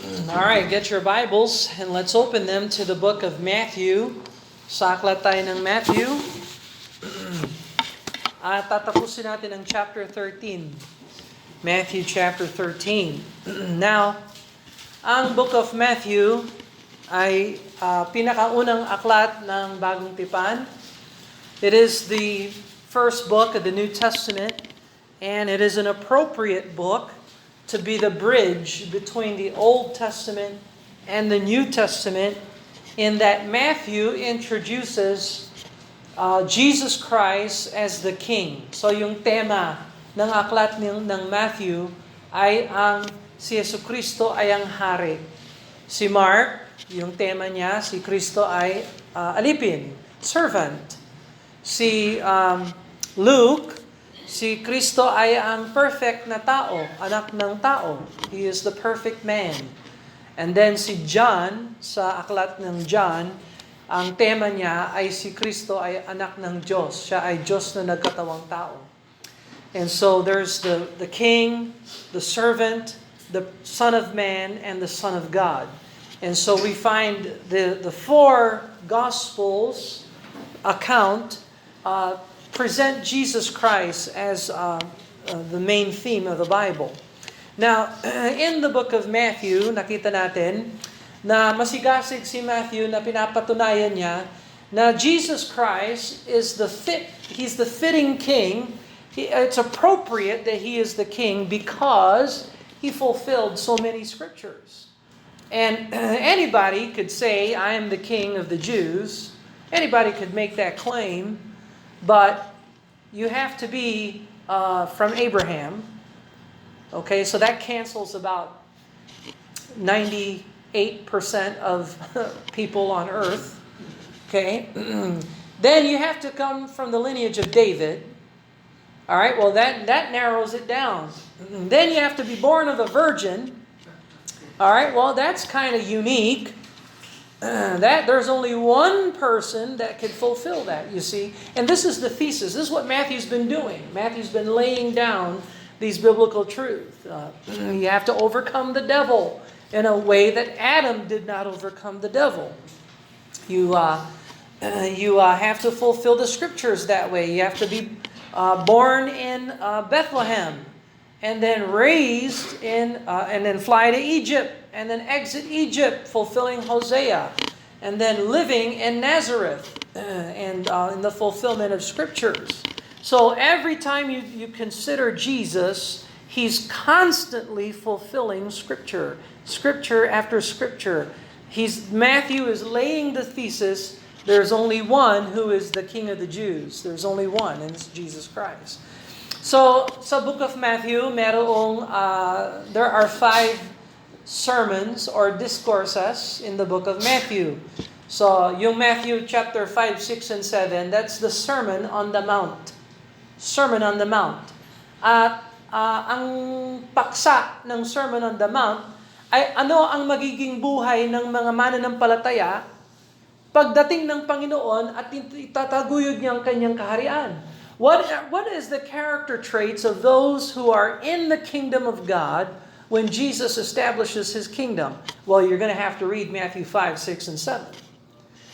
All right, get your Bibles and let's open them to the book of Matthew. Sa aklat tayo ng Matthew. At tatapusin natin ang chapter 13. Matthew chapter 13. Now, ang book of Matthew ay pinakaunang aklat ng Bagong Tipan. It is the first book of the New Testament, and it is an appropriate book to be the bridge between the Old Testament and the New Testament, in that Matthew introduces Jesus Christ as the King. So yung tema ng aklat ng Matthew ay ang si Jesucristo ay ang hari. Si Mark, yung tema niya, si Kristo ay alipin, servant. Si Luke, si Kristo ay ang perfect na tao, anak ng tao. He is the perfect man. And then si John, sa aklat ng John, ang tema niya ay si Kristo ay anak ng Diyos. Siya ay Diyos na nagkatawang tao. And so there's the king, the servant, the Son of Man, and the Son of God. And so we find the four Gospels account present Jesus Christ as the main theme of the Bible. Now, in the book of Matthew, nakita natin na masigasig si Matthew na pinapatunayan niya na Jesus Christ is he's the fitting king. It's appropriate that he is the king because he fulfilled so many scriptures. And anybody could say, I am the king of the Jews. Anybody could make that claim. But you have to be from Abraham. Okay, so that cancels about 98% of people on earth. Okay, then you have to come from the lineage of David. All right, well that narrows it down. Then you have to be born of a virgin. All right, well that's kind of unique. That there's only one person that could fulfill that, you see. And this is the thesis. This is what Matthew's been doing. Matthew's been laying down these biblical truths. You have to overcome the devil in a way that Adam did not overcome the devil. You have to fulfill the scriptures that way. You have to be born in Bethlehem, and then raised and then fly to Egypt, and then exit Egypt, fulfilling Hosea, and then living in Nazareth, and in the fulfillment of scriptures. So every time you consider Jesus, he's constantly fulfilling scripture after scripture. Matthew is laying the thesis. There's only one who is the King of the Jews. There's only one, and it's Jesus Christ. So, sa book of Matthew, there are 5 sermons or discourses in the book of Matthew. So, yung Matthew chapter 5, 6, and 7, that's the Sermon on the Mount. Sermon on the Mount. At ang paksa ng Sermon on the Mount ay ano ang magiging buhay ng mga mananampalataya pagdating ng Panginoon at itataguyod niya ang kanyang kaharian. What is the character traits of those who are in the kingdom of God when Jesus establishes His kingdom? Well, you're going to have to read Matthew 5, 6, and 7.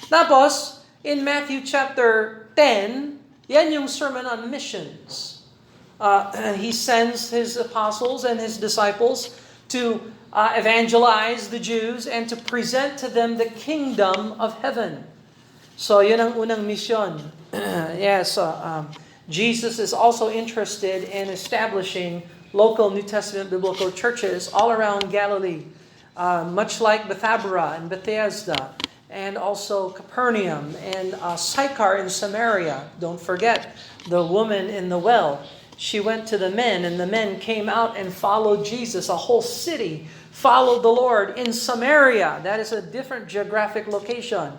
Tapos, in Matthew chapter 10, yan yung sermon on missions. He sends His apostles and His disciples to evangelize the Jews and to present to them the kingdom of heaven. So, yun ang unang mission. Yes, Jesus is also interested in establishing local New Testament biblical churches all around Galilee, much like Bethabara and Bethesda, and also Capernaum and Sychar in Samaria. Don't forget the woman in the well. She went to the men, and the men came out and followed Jesus. A whole city followed the Lord in Samaria. That is a different geographic location.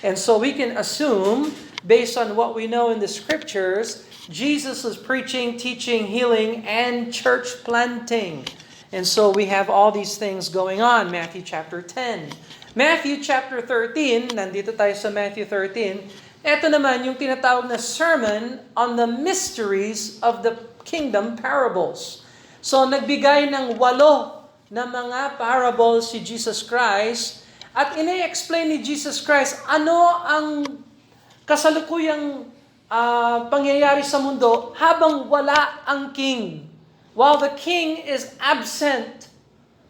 And so we can assume, based on what we know in the scriptures, Jesus was preaching, teaching, healing, and church planting. And so we have all these things going on. Matthew chapter 10. Matthew chapter 13, nandito tayo sa Matthew 13. Ito naman yung tinatawag na sermon on the mysteries of the kingdom parables. So nagbigay ng 8 na mga parables si Jesus Christ at ine-explain ni Jesus Christ ano ang kasalukuyang pangyayari sa mundo habang wala ang king. While the king is absent,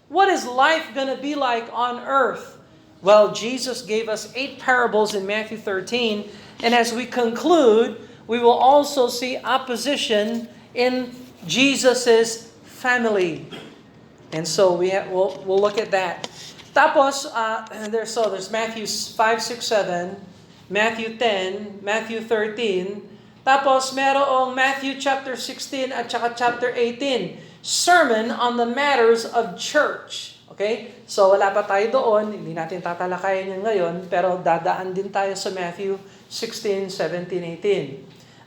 what is life gonna be like on earth? Well, Jesus gave us 8 parables in Matthew 13, and as we conclude, we will also see opposition in Jesus' family. And so we'll look at that. Tapos, there's Matthew 5, 6, 7, Matthew 10, Matthew 13, tapos merong Matthew chapter 16 at saka chapter 18, Sermon on the Matters of Church. Okay? So wala pa tayo doon, hindi natin tatalakayin yan ngayon, pero dadaan din tayo sa Matthew 16, 17,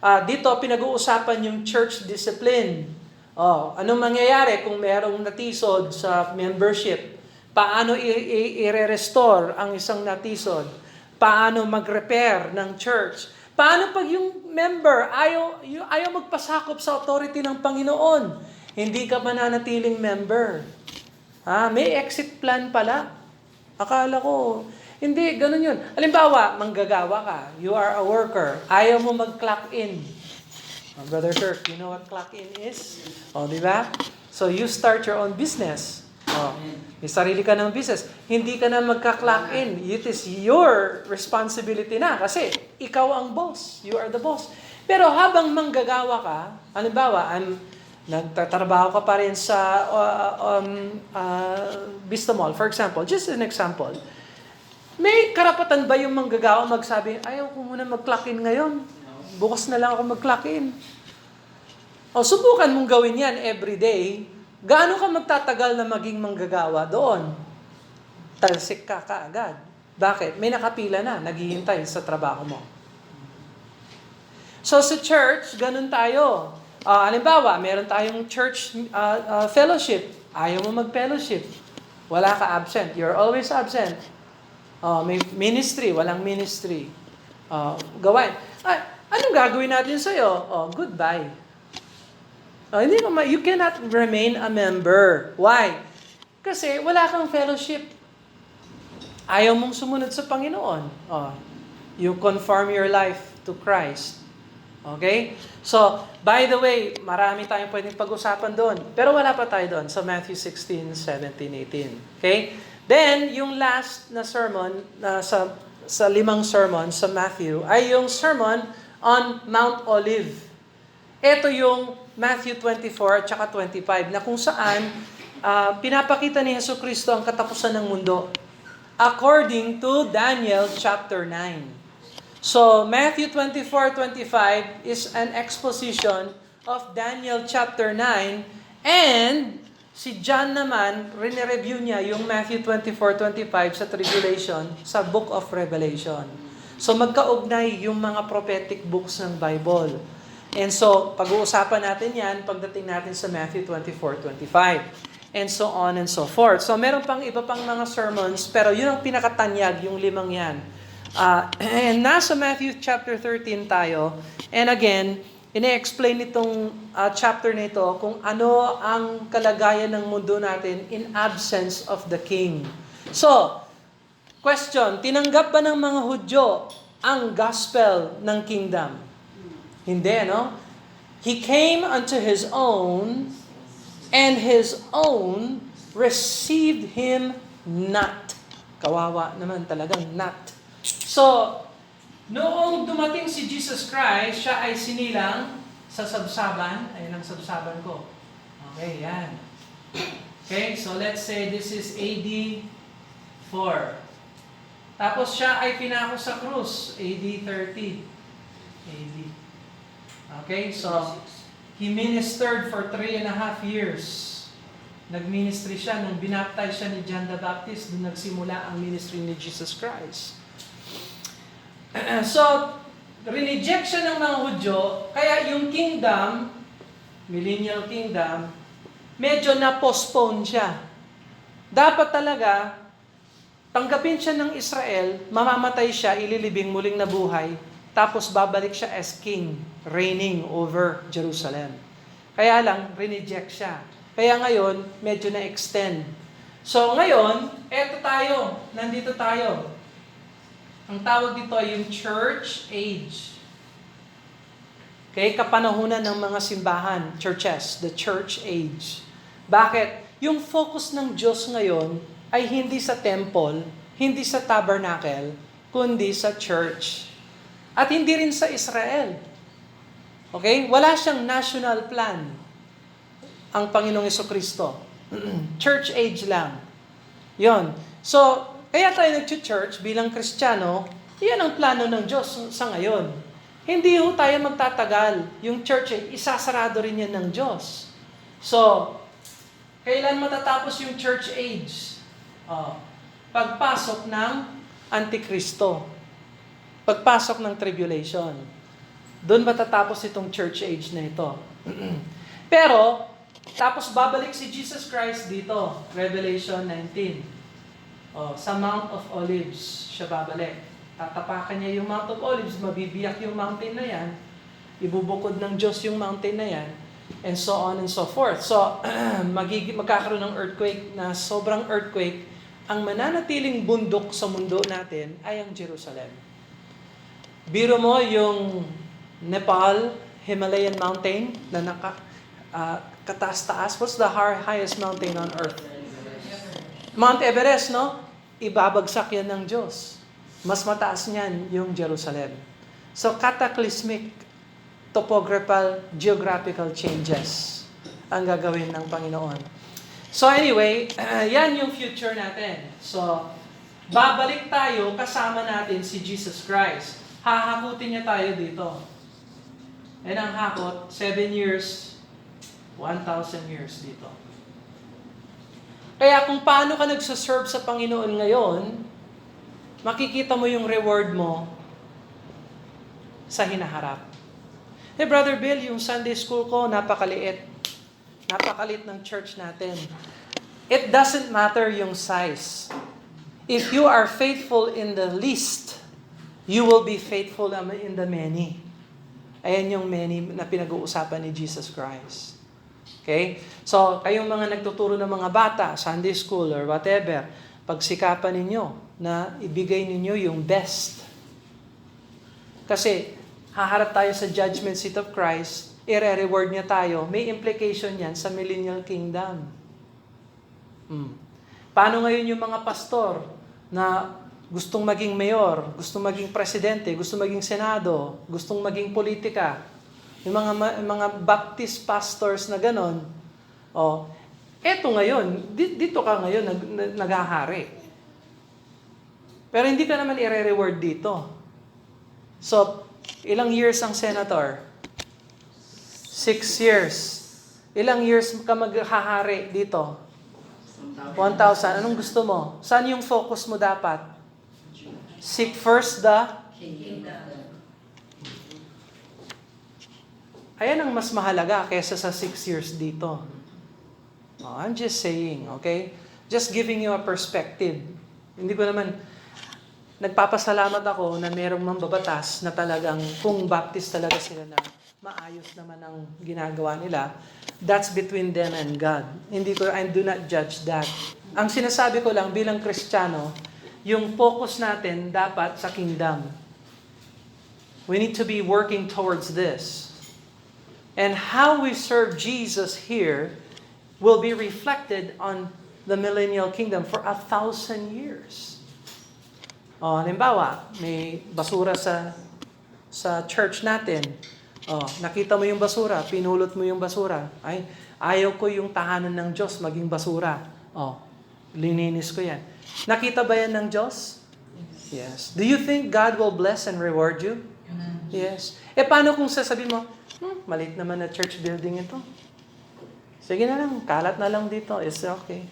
18. Dito pinag-uusapan yung church discipline. Anong mangyayari kung merong natisod sa membership? Paano i-restore ang isang natisod? Paano mag-repair ng church? Paano pag yung member ayaw magpasakop sa authority ng Panginoon? Hindi ka mananatiling member. May exit plan pala. Akala ko, hindi, ganun yun. Halimbawa, manggagawa ka. You are a worker. Ayaw mo mag-clock in. Brother Kirk, you know what clock in is? Di ba? So you start your own business. May sarili ka ng business. Hindi ka na magka-clock in. It is your responsibility na kasi ikaw ang boss. You are the boss. Pero habang manggagawa ka, halimbawa, nagtatrabaho ka pa rin sa Vista Mall, for example, just an example. May karapatan ba yung manggagawa magsabi, ayaw ko muna mag-clock in ngayon. Bukas na lang ako mag-clock in. Subukan mong gawin yan every day. Gaano ka magtatagal na maging manggagawa doon? Talsik ka kaagad. Bakit? May nakapila na, naghihintay sa trabaho mo. So sa church, ganun tayo. Halimbawa, meron tayong church fellowship. Ayaw mo mag-fellowship. Wala ka absent. You're always absent. May ministry, walang ministry. Gawain. Anong gagawin natin sa'yo? Goodbye. You cannot remain a member. Why? Kasi wala kang fellowship. Ayaw mong sumunod sa Panginoon. You conform your life to Christ. Okay? So, by the way, marami tayong pwedeng pag-usapan doon. Pero wala pa tayo doon sa Matthew 16, 17, 18. Okay? Then, yung last na sermon, sa 5 sermon sa Matthew, ay yung sermon on Mount Olive. Ito yung Matthew 24 at saka 25 na kung saan pinapakita ni Jesucristo ang katapusan ng mundo according to Daniel chapter 9. So, Matthew 24-25 is an exposition of Daniel chapter 9 and si John naman, review niya yung Matthew 24-25 sa tribulation sa Book of Revelation. So, magkaugnay yung mga prophetic books ng Bible. And so, pag-uusapan natin yan pagdating natin sa Matthew 24-25. And so on and so forth. So, meron pang iba pang mga sermons, pero yun ang pinakatanyag, yung 5 yan. And nasa Matthew chapter 13 tayo. And again, ine-explain itong chapter na ito kung ano ang kalagayan ng mundo natin in absence of the king. So, question, tinanggap ba ng mga Hudyo ang gospel ng kingdom? Hindi, no? He came unto his own, and his own received him not. Kawawa naman talagang not. So, noong dumating si Jesus Christ, siya ay sinilang sa sabsaban. Ayun ang sabsaban ko. Okay, yan. Okay, so let's say this is AD 4. Tapos siya ay pinako sa krus, AD 30. AD. Okay, so he ministered for 3.5 years. Nag-ministry siya nung binaptize siya ni John the Baptist, doon nagsimula ang ministry ni Jesus Christ. So, rineject siya ng mga Hudyo, kaya yung kingdom, millennial kingdom, medyo na-postpone siya. Dapat talaga, tanggapin siya ng Israel, mamamatay siya, ililibing, muling nabuhay, tapos babalik siya as king, reigning over Jerusalem. Kaya lang, rineject siya. Kaya ngayon, medyo na-extend So ngayon, eto tayo, nandito tayo. Ang tawag dito ay yung church age. Okay, kapanahunan ng mga simbahan, churches, the church age. Bakit? Yung focus ng Diyos ngayon ay hindi sa temple, hindi sa tabernacle, kundi sa church. At hindi rin sa Israel. Okay? Wala siyang national plan ang Panginoong Jesucristo. Church age lang. Yon. So, kaya tayo nag-church bilang Kristiyano, yan ang plano ng Diyos sa ngayon. Hindi ho tayo magtatagal. Yung church, isasarado rin yan ng Diyos. So, kailan matatapos yung church age? Pagpasok ng Antikristo. Pagpasok ng tribulation. Doon matatapos itong church age na ito. Pero, tapos babalik si Jesus Christ dito, Revelation 19. Sa Mount of Olives siya babalik. Tatapakan niya yung Mount of Olives, mabibiyak yung mountain na yan, ibubukod ng Diyos yung mountain na yan, and so on and so forth. So, magkakaroon ng earthquake na sobrang earthquake. Ang mananatiling bundok sa mundo natin ay ang Jerusalem. Biro mo yung Nepal, Himalayan mountain na kataas-taas. What's the highest mountain on earth? Mount Everest, no? Ibabagsak yan ng Diyos. Mas mataas niyan yung Jerusalem. So, cataclysmic topographical, geographical changes ang gagawin ng Panginoon. So anyway, yan yung future natin. So, babalik tayo kasama natin si Jesus Christ. Hahakutin niya tayo dito. And ang hakot, 7 years, 1,000 years dito. Kaya kung paano ka nagsaserve sa Panginoon ngayon, makikita mo yung reward mo sa hinaharap. Hey Brother Bill, yung Sunday school ko, napakaliit. Napakalit ng church natin. It doesn't matter yung size. If you are faithful in the least, you will be faithful in the many. Ayan yung many na pinag-uusapan ni Jesus Christ. Okay? So, kayong mga nagtuturo ng mga bata, Sunday school or whatever, pagsikapan ninyo na ibigay ninyo yung best. Kasi, haharap tayo sa judgment seat of Christ, i-reward niya tayo, may implication yan sa millennial kingdom. Paano ngayon yung mga pastor na gustong maging mayor, gustong maging presidente, gustong maging senado, gustong maging politika, yung mga Baptist pastors na ganon, eto ngayon, dito ka ngayon naghahari. Pero hindi ka naman i-reward dito. So, ilang years ang senator? 6 years. Ilang years ka maghahari dito? 1,000. Anong gusto mo? Saan yung focus mo dapat? Seek first the kingdom. Ayan ang mas mahalaga kaysa sa 6 years dito. I'm just saying, okay? Just giving you a perspective. Hindi ko naman, nagpapasalamat ako na merong mambabatas na talagang, kung Baptist talaga sila na maayos naman ang ginagawa nila, that's between them and God. I do not judge that. Ang sinasabi ko lang bilang Kristiyano, yung focus natin dapat sa kingdom. We need to be working towards this. And how we serve Jesus here will be reflected on the millennial kingdom for 1,000 years. Halimbawa, may basura sa church natin. Nakita mo yung basura, pinulot mo yung basura. Ay, ayaw ko yung tahanan ng Diyos maging basura. Lininis ko yan. Nakita ba yan ng Diyos? Yes. Do you think God will bless and reward you? Yes. Paano kung sasabihin mo, maliit naman na church building ito. Sige na lang, kalat na lang dito. It's okay.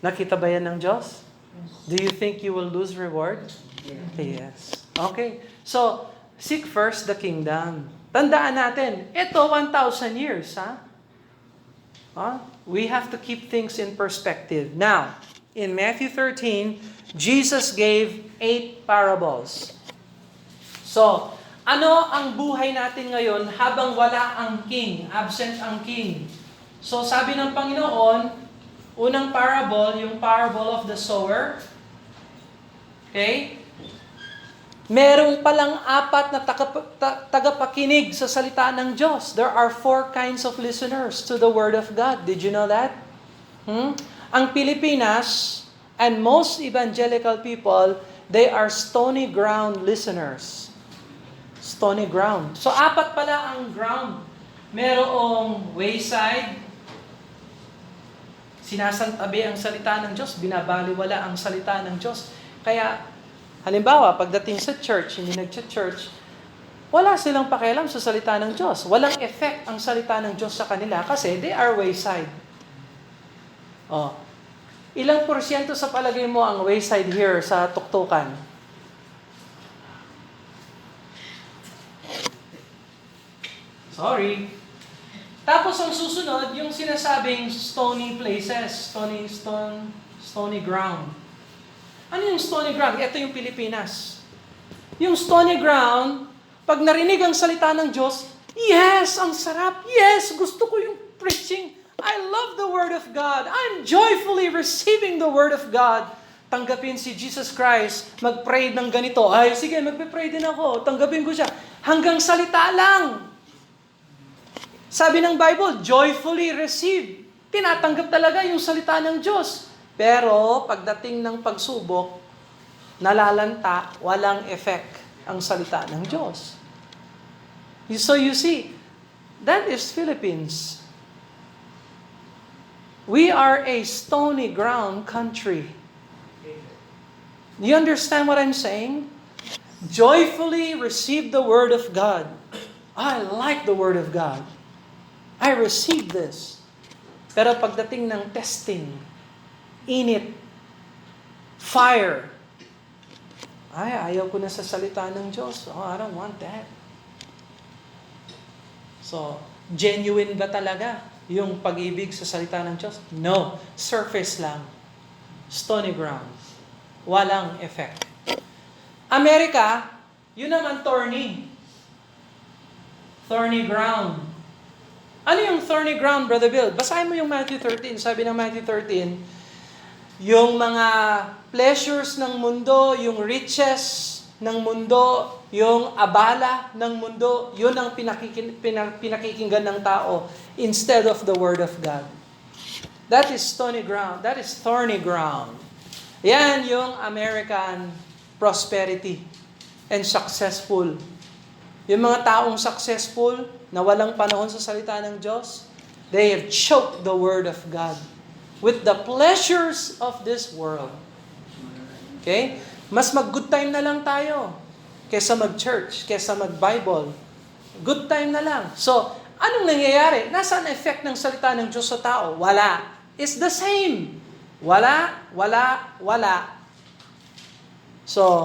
Nakita ba yan ng Diyos? Do you think you will lose reward? Yes. Okay. So, seek first the kingdom. Tandaan natin, ito 1,000 years, ha? We have to keep things in perspective. Now, in Matthew 13, Jesus gave 8 parables. So, ano ang buhay natin ngayon habang wala ang king, absent ang king? So, sabi ng Panginoon, Unang parable, yung parable of the sower. Okay? Merong palang apat na tagapakinig sa salita ng Diyos. There are 4 kinds of listeners to the Word of God. Did you know that? Ang Pilipinas and most evangelical people, they are stony ground listeners. Stony ground. So, apat pala ang ground. Merong wayside, sinasantabi ang salita ng Diyos, binabaliwala ang salita ng Diyos. Kaya, halimbawa, pagdating sa church, hindi nag-church, wala silang pakialam sa salita ng Diyos. Walang effect ang salita ng Diyos sa kanila kasi they are wayside. Oh. Ilang porsyento sa palagay mo ang wayside here sa tuktukan? Sorry. Tapos ang susunod, yung sinasabing stony places, stony ground. Ano yung stony ground? Ito yung Pilipinas. Yung stony ground, pag narinig ang salita ng Diyos, yes, ang sarap. Yes, gusto ko yung preaching. I love the Word of God. I'm joyfully receiving the Word of God. Tanggapin si Jesus Christ, mag-pray ng ganito. Ay, sige, magpe-pray din ako. Tanggapin ko siya. Hanggang salita lang. Sabi ng Bible, joyfully receive. Tinatanggap talaga yung salita ng Diyos. Pero pagdating ng pagsubok, nalalanta, walang effect ang salita ng Diyos. So you see, that is Philippines. We are a stony ground country. You understand what I'm saying? Joyfully receive the Word of God. I like the Word of God. I receive this. Pero pagdating ng testing, init, fire, ayaw ko na sa salita ng Diyos. Oh, I don't want that. So, genuine ba talaga yung pag-ibig sa salita ng Diyos? No. Surface lang. Stony ground. Walang effect. Amerika, yun naman thorny. Thorny ground. Ano yung thorny ground, Brother Bill? Basahin mo yung Matthew 13. Sabi ng Matthew 13, yung mga pleasures ng mundo, yung riches ng mundo, yung abala ng mundo, yun ang pinakikinggan ng tao instead of the Word of God. That is stony ground. That is thorny ground. Yan yung American prosperity and successful. Yung mga taong successful, na walang panahon sa salita ng Diyos, they have choked the Word of God with the pleasures of this world. Okay? Mas mag-good time na lang tayo kesa mag-church, kesa mag-Bible. Good time na lang. So, anong nangyayari? Nasaan ang effect ng salita ng Diyos sa tao? Wala. It's the same. Wala, wala, wala. So,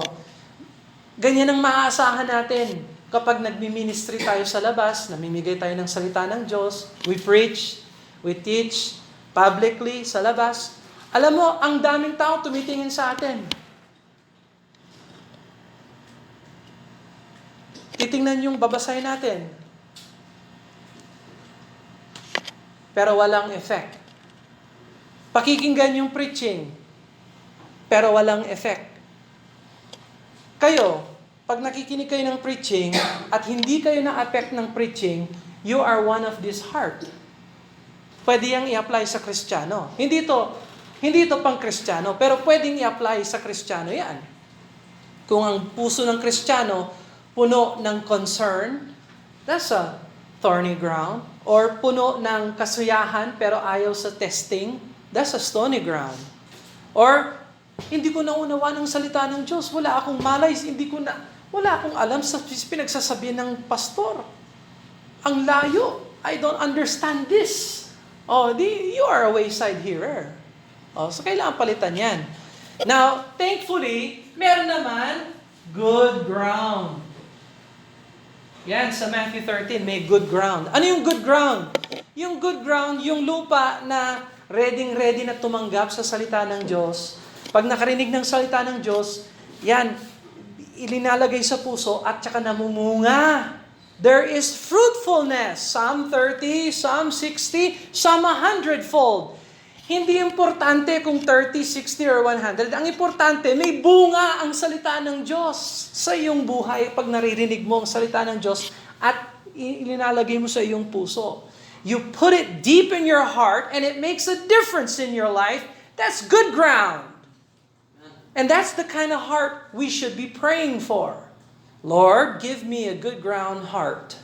ganyan ang maaasahan natin. Kapag nagmi-ministry tayo sa labas, namimigay tayo ng salita ng Diyos, we preach, we teach publicly sa labas. Alam mo, ang daming tao tumitingin sa atin. Titingnan yung babasahin natin. Pero walang effect. Pakikinggan yung preaching, pero walang effect. Kayo, pag nakikinig kayo ng preaching at hindi kayo na-affect ng preaching, you are one of this heart. Pwede yang i-apply sa Kristiyano. Hindi ito pang Kristiyano, pero pwedeng i-apply sa Kristiyano yan. Kung ang puso ng Kristiyano puno ng concern, that's a thorny ground. Or puno ng kasuyahan pero ayaw sa testing, that's a stony ground. Or hindi ko naunawaan ang salita ng Diyos, wala akong malay, wala akong alam sa pinagsasabi ng pastor. Ang layo. I don't understand this. You are a wayside hearer. So kailangan palitan yan. Now, thankfully, meron naman good ground. Yan, sa Matthew 13, may good ground. Ano yung good ground? Yung good ground, yung lupa na ready na tumanggap sa salita ng Diyos. Pag nakarinig ng salita ng Diyos, yan, ilinalagay sa puso at saka namumunga. There is fruitfulness. Some 30, some 60, some 100-fold. Hindi importante kung 30, 60, or 100. Ang importante, may bunga ang salita ng Diyos sa iyong buhay pag naririnig mo ang salita ng Diyos at ilinalagay mo sa iyong puso. You put it deep in your heart and it makes a difference in your life. That's good ground. And that's the kind of heart we should be praying for. Lord, give me a good ground heart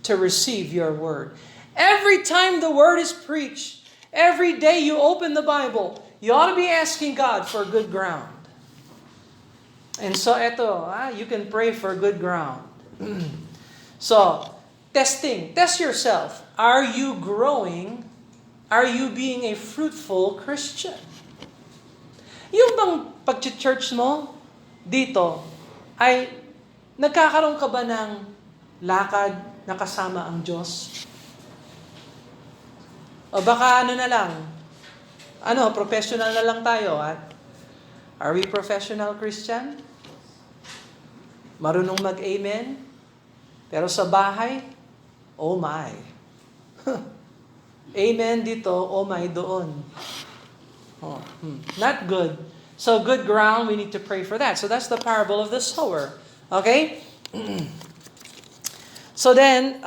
to receive your word. Every time the word is preached, every day you open the Bible, you ought to be asking God for good ground. And so you can pray for good ground. So, test yourself. Are you growing? Are you being a fruitful Christian? Yung bang pag-church mo dito ay nagkakaroon ka ba ng lakad na kasama ang Diyos? O baka professional na lang tayo, ha? Are we professional Christian? Marunong mag-amen? Pero sa bahay, oh my. Amen dito, oh my doon. Not good. So good ground, we need to pray for that. So that's the parable of the sower. Okay? So then,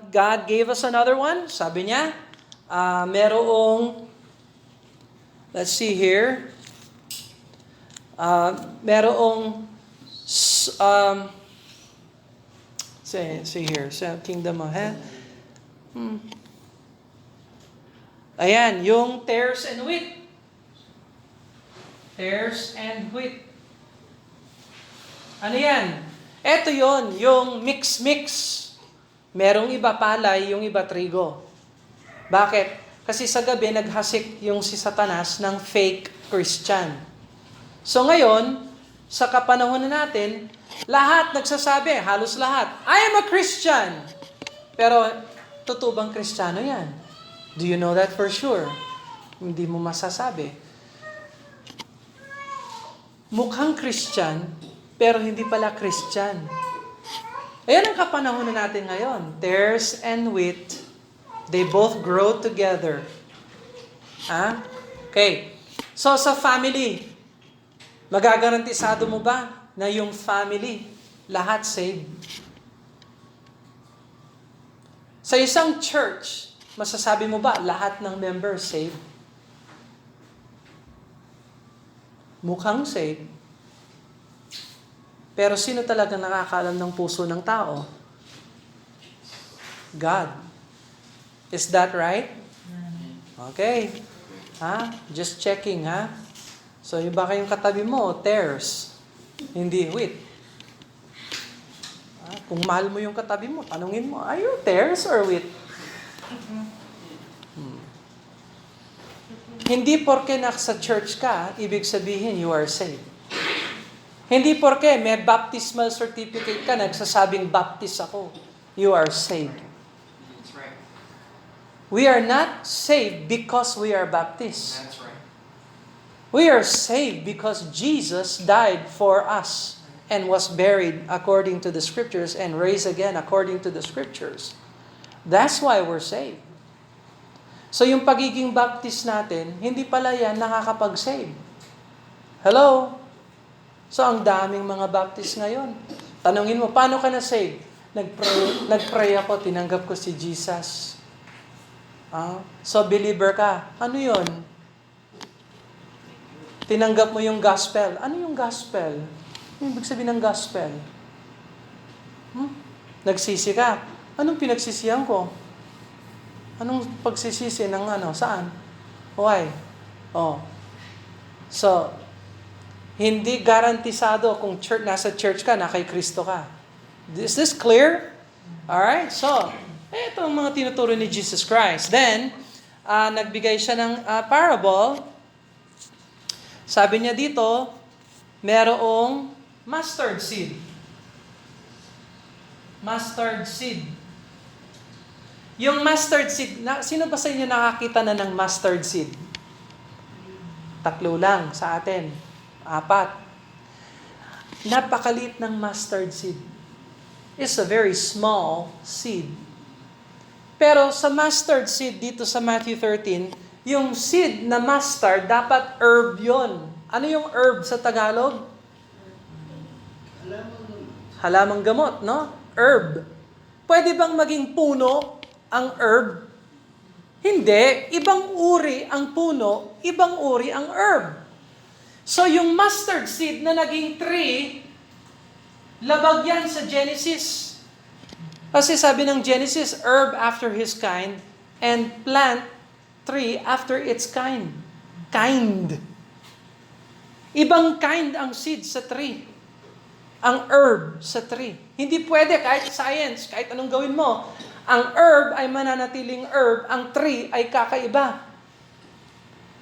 God gave us another one. Sabi niya, let's see here. See here, sa kingdom of heaven. Ayan, yung tares and wheat. Tares and wheat. Ano yan? Ito yon, yung mix-mix. Merong iba palay, yung iba trigo. Bakit? Kasi sa gabi, naghasik yung si Satanas ng fake Christian. So ngayon, sa kapanahon na natin, lahat nagsasabi, halos lahat, I am a Christian. Pero, totoo bang Kristiyano yan? Do you know that for sure? Hindi mo masasabi. Mukhang Christian, pero hindi pala Christian. Ayan ang kapanahon na natin ngayon. Tares and wheat, they both grow together. Okay. So sa family, magagarantisado mo ba na yung family, lahat saved? Sa isang church, masasabi mo ba lahat ng members saved? Mukhang saved. Pero sino talaga nakakaalam ng puso ng tao? God. Is that right? Okay. Just checking, So, yung baka yung katabi mo, tares, hindi wheat. Kung mahal mo yung katabi mo, tanungin mo, are you tares or wheat? Hindi porke nasa church ka, ibig sabihin you are saved. Hindi porke may baptismal certificate ka, nagsasabing baptist ako, you are saved. That's right. We are not saved because we are Baptists. That's right. We are saved because Jesus died for us and was buried according to the Scriptures and raised again according to the Scriptures. That's why we're saved. So yung pagiging Baptist natin, hindi pala yan nakakapag-save. Hello? So ang daming mga Baptist ngayon. Tanungin mo, paano ka na-save? Nag-pray ako, tinanggap ko si Jesus. So believer ka. Ano yun? Tinanggap mo yung gospel. Ano yung gospel? Ano ibig sabihin ng gospel? Nagsisi ka. Anong pinagsisihan ko? Anong pagsisisi ng saan? Why? So, hindi garantisado kung nasa church ka, na kay Kristo ka. Is this clear? Alright, so, ito ang mga tinuturo ni Jesus Christ. Then, nagbigay siya ng parable. Sabi niya dito, merong mustard seed. Mustard seed. Yung mustard seed, sino ba sa inyo nakakita na ng mustard seed? 3 lang sa atin. 4. Napakaliit ng mustard seed. It's a very small seed. Pero sa mustard seed dito sa Matthew 13, yung seed na mustard, dapat herb yon. Ano yung herb sa Tagalog? Halamang gamot, no? Herb. Pwede bang maging puno ang herb? Hindi. Ibang uri ang puno, ibang uri ang herb. So yung mustard seed na naging tree, labag yan sa Genesis. Kasi sabi ng Genesis, herb after his kind, and plant, tree after its kind. Kind. Ibang kind ang seed sa tree. Ang herb sa tree. Hindi pwede kahit science, kahit anong gawin mo. Ang herb ay mananatiling herb, ang tree ay kakaiba.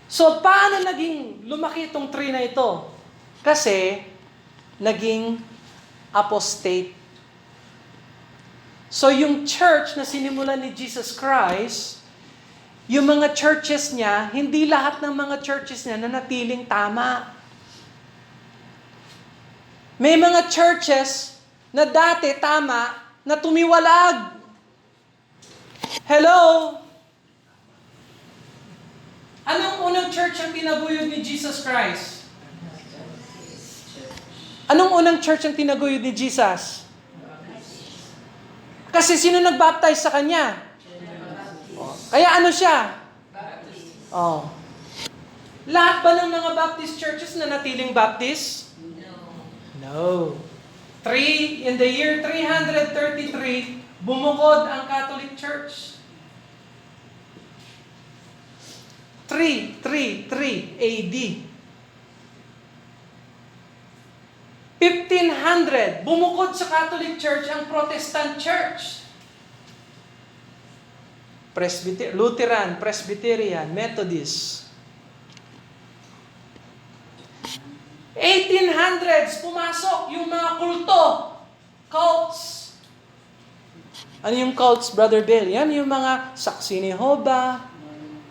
So, paano naging lumaki itong tree na ito? Kasi, naging apostate. So, yung church na sinimulan ni Jesus Christ, yung mga churches niya, hindi lahat ng mga churches niya nanatiling tama. May mga churches na dati tama, na tumiwalag. Hello? Anong unang church ang tinaguyod ni Jesus Christ? Anong unang church ang tinaguyod ni Jesus? Kasi sino nag-baptize sa kanya? Kaya ano siya? Oh. Lahat ba ng mga Baptist churches na natiling Baptist? No. In the year 333, bumukod ang Catholic Church. 333 AD. 1500, bumukod sa Catholic Church ang Protestant Church. Lutheran, Presbyterian, Methodist. 1800s, pumasok yung mga kulto, cults. Ano yung cults, Brother Bill? Yan yung mga Saksi ni Jehovah,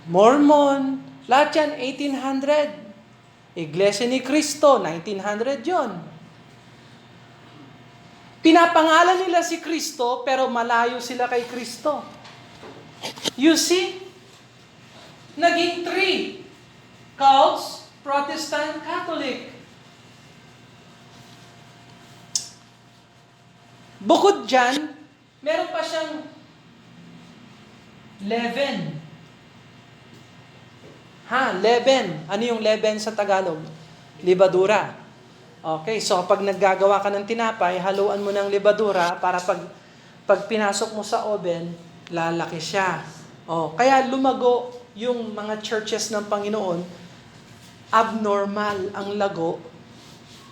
Mormon, lahat yan, 1800. Iglesia ni Cristo, 1900 yon. Pinapangalan nila si Cristo, pero malayo sila kay Cristo. You see? Naging three. Cults, Protestant, Catholic. Bukod dyan, meron pa siyang leaven. Leaven. Ano yung leaven sa Tagalog? Libadura. Okay, so pag naggagawa ka ng tinapay, haluan mo ng libadura para pag pinasok mo sa oven, lalaki siya. Kaya lumago yung mga churches ng Panginoon, abnormal ang lago,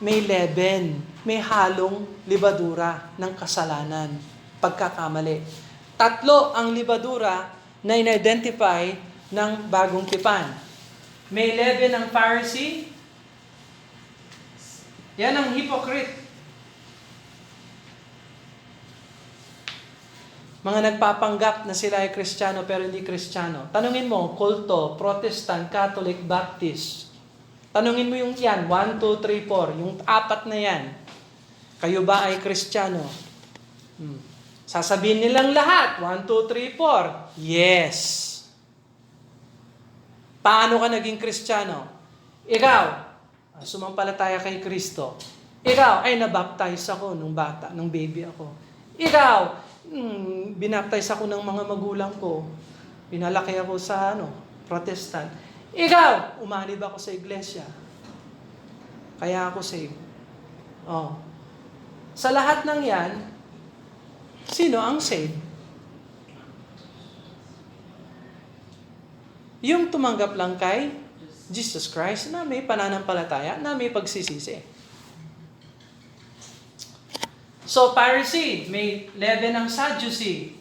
may leaven, may halong libadura ng kasalanan, pagkakamali. 3 ang libadura na in-identify ng bagong tipan. May leaven ng Pharisee, yan ang hypocrite. Mga nagpapanggap na sila ay Kristiyano pero hindi Kristiyano. Tanungin mo, kulto, Protestant, Catholic, Baptist. Tanungin mo yung yan, 1, 2, 3, 4, yung 4 na yan. Kayo ba ay Kristiyano? Sasabihin nilang lahat, 1, 2, 3, 4. Yes. Paano ka naging Kristiyano? Ikaw, sumampalataya kay Kristo. Ikaw, ay nabaptize ako nung bata, nung baby ako. Ikaw, binaptize ako ng mga magulang ko. Pinalaki ako sa Protestant. Ikaw, umanib ako sa iglesia. Kaya ako saved. Sa lahat ng yan, sino ang saved? Yung tumanggap lang kay Jesus Christ na may pananampalataya, na may pagsisisi. So, Pharisee, may leaven ng Sadducee.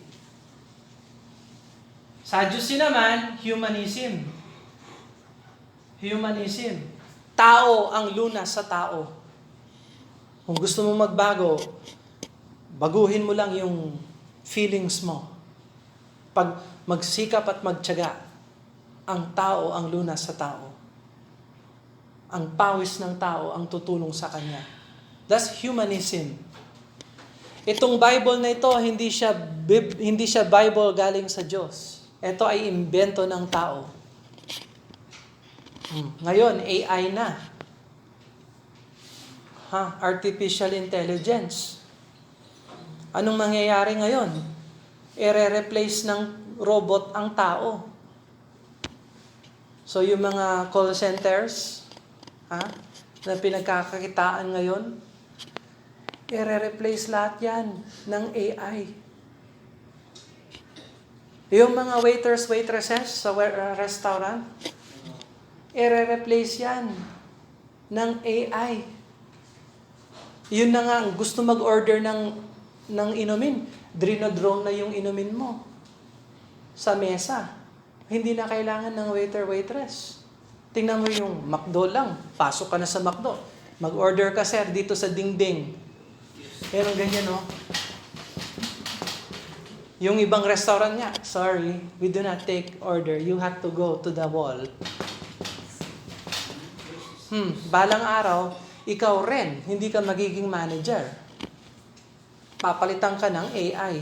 Sadducee naman, humanism. Humanism. Tao ang lunas sa tao. Kung gusto mo magbago, baguhin mo lang yung feelings mo. Pag magsikap at magtiyaga, ang tao ang lunas sa tao. Ang pawis ng tao ang tutulong sa kanya. That's humanism. Itong Bible na ito, hindi siya Bible galing sa Diyos. Ito ay imbento ng tao. Ngayon, AI na. Artificial intelligence. Anong mangyayari ngayon? Ire-replace ng robot ang tao. So yung mga call centers, na pinagkakakitaan ngayon, ire-replace lahat yan ng AI. Yung mga waiters, waitresses sa restaurant, ire-replace yan ng AI. Yun na nga, gusto mag-order ng inumin, drinodrone na yung inumin mo sa mesa. Hindi na kailangan ng waiter, waitress. Tingnan mo yung McDo lang. Pasok ka na sa McDo. Mag-order ka, sir, dito sa dingding. Pero ganyan, no? Yung ibang restaurant niya, sorry, we do not take order. You have to go to the wall. Balang araw, ikaw rin, hindi ka magiging manager. Papalitan ka ng AI.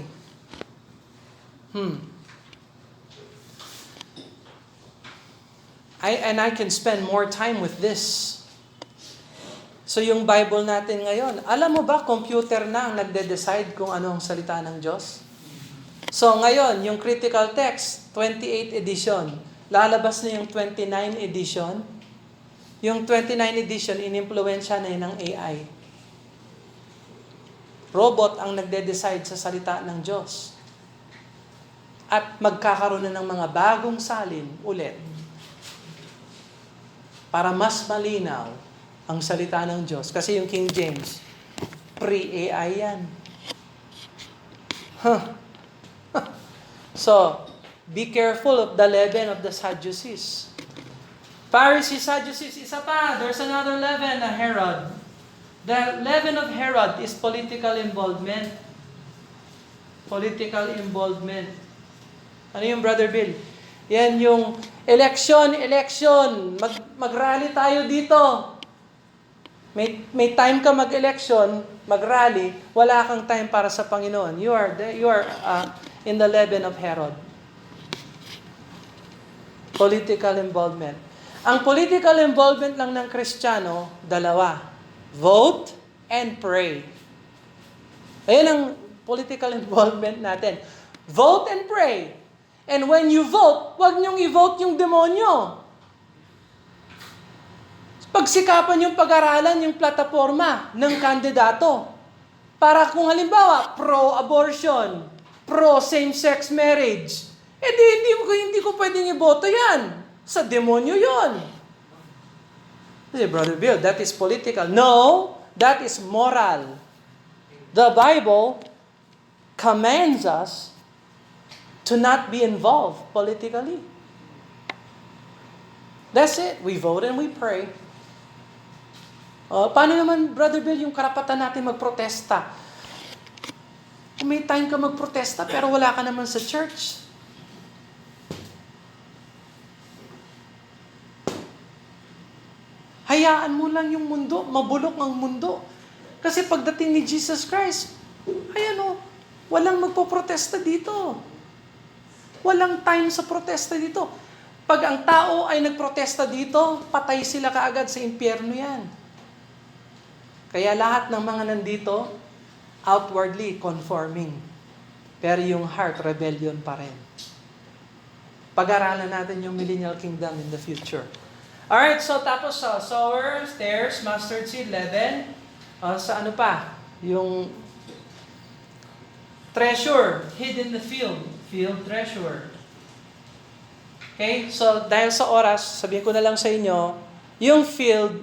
I can spend more time with this. So yung Bible natin ngayon, alam mo ba, computer na ang nagde-decide kung ano ang salita ng Diyos? So ngayon, yung critical text, 28 edition. Lalabas na yung 29 edition. Yung 29 edition, inimpluwensya na yun ng AI. Robot ang nagde-decide sa salita ng Diyos. At magkakaroon na ng mga bagong salin ulit. Para mas malinaw ang salita ng Diyos. Kasi yung King James, pre-AI yan. So, be careful of the leaven of the Sadducees. Pharisees, Sadducees, isa pa. There's another leaven, Herod. The leaven of Herod is political involvement. Political involvement. Ano yung Brother Bill? Yan yung election. Mag-rally tayo dito. May time ka mag-election, mag-rally, wala kang time para sa Panginoon. You are in the leaven of Herod. Political involvement. Ang political involvement lang ng Kristiyano, dalawa. Vote and pray. Ayan ang political involvement natin. Vote and pray. And when you vote, huwag niyong i-vote yung demonyo. Pagsikapan yung pag-aralan yung plataforma ng kandidato. Para kung halimbawa, pro-abortion, pro-same-sex marriage, hindi ko pwedeng iboto yan. Sa demonyo yon. Say, Brother Bill, that is political. No, that is moral. The Bible commands us to not be involved politically. That's it. We vote and we pray. Paano naman, Brother Bill, yung karapatan natin magprotesta? Kung may time ka magprotesta pero wala ka naman sa church. Hayaan mo lang yung mundo, mabulok ang mundo. Kasi pagdating ni Jesus Christ, walang magpoprotesta dito. Walang time sa protesta dito. Pag ang tao ay nagprotesta dito, patay sila kaagad sa impyerno yan. Kaya lahat ng mga nandito, outwardly conforming. Pero yung heart, rebellion pa rin. Pag-aralan natin yung millennial kingdom in the future. Alright, so tapos sower, tares, mustard seed, leaven. Sa ano pa? Yung treasure, hid in the field. Field treasure. Okay, so dahil sa oras, sabihin ko na lang sa inyo, yung field,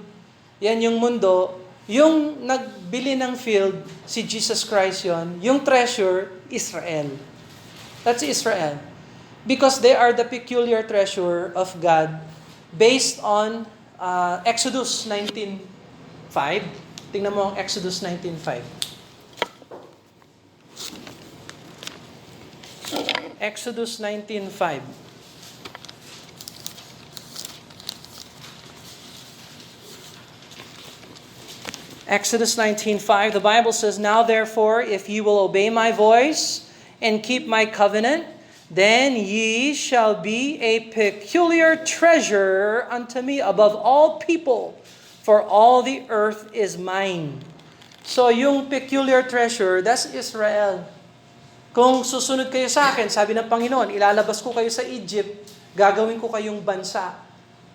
yan yung mundo, yung nagbili ng field, si Jesus Christ yon. Yung treasure, Israel. That's Israel. Because they are the peculiar treasure of God based on Exodus 19:5. Tingnan mo ang Exodus 19:5. Exodus 19:5. Exodus 19:5, the Bible says, "Now therefore, if you will obey my voice and keep my covenant, Then ye shall be a peculiar treasure unto me above all people, for all the earth is mine. So yung peculiar treasure, that's Israel. Kung susunod kayo sa akin, sabi ng Panginoon, ilalabas ko kayo sa Egypt, gagawin ko kayong bansa.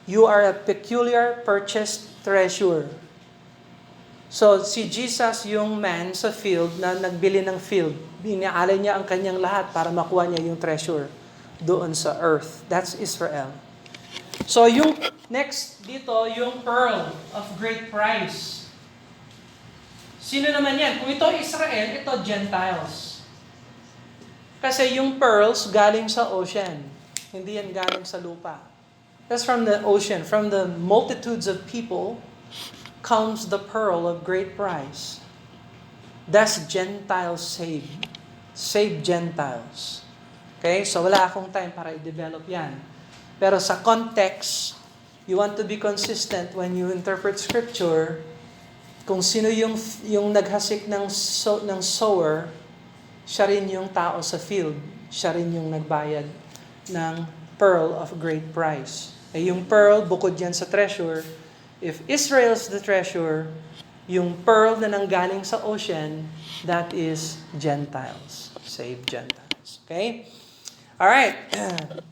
You are a peculiar purchased treasure. So, si Jesus yung man sa field na nagbili ng field. Binaalay niya ang kanyang lahat para makuha niya yung treasure doon sa earth. That's Israel. So, yung next dito, yung pearl of great price. Sino naman yan? Kung ito Israel, ito Gentiles. Kasi yung pearls galing sa ocean. Hindi yan galing sa lupa. That's from the ocean. From the multitudes of people comes the pearl of great price. That's Gentiles saved. Saved Gentiles. Okay? So wala akong time para i-develop yan. Pero sa context, you want to be consistent when you interpret Scripture. Kung sino yung naghasik ng sower, siya rin yung tao sa field. Siya rin yung nagbayad ng pearl of great price. Eh, yung pearl, bukod yan sa treasure. If Israel's the treasure, yung pearl na nanggaling sa ocean, that is Gentiles. Saved Gentiles. Okay? Alright.